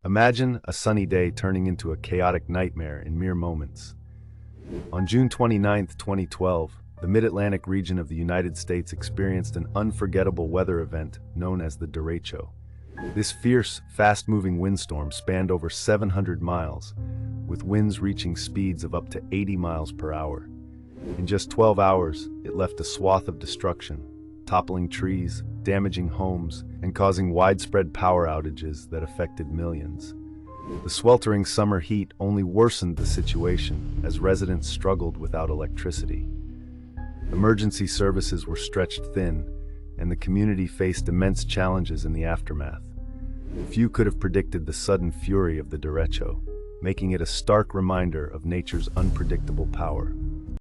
Imagine a sunny day turning into a chaotic nightmare in mere moments. On June 29, 2012, the Mid-Atlantic region of the United States experienced an unforgettable weather event known as the Derecho. This fierce, fast-moving windstorm spanned over 700 miles, with winds reaching speeds of up to 80 miles per hour. In just 12 hours, it left a swath of destruction, toppling trees, damaging homes, and causing widespread power outages that affected millions. The sweltering summer heat only worsened the situation as residents struggled without electricity. Emergency services were stretched thin, and the community faced immense challenges in the aftermath. Few could have predicted the sudden fury of the derecho, making it a stark reminder of nature's unpredictable power.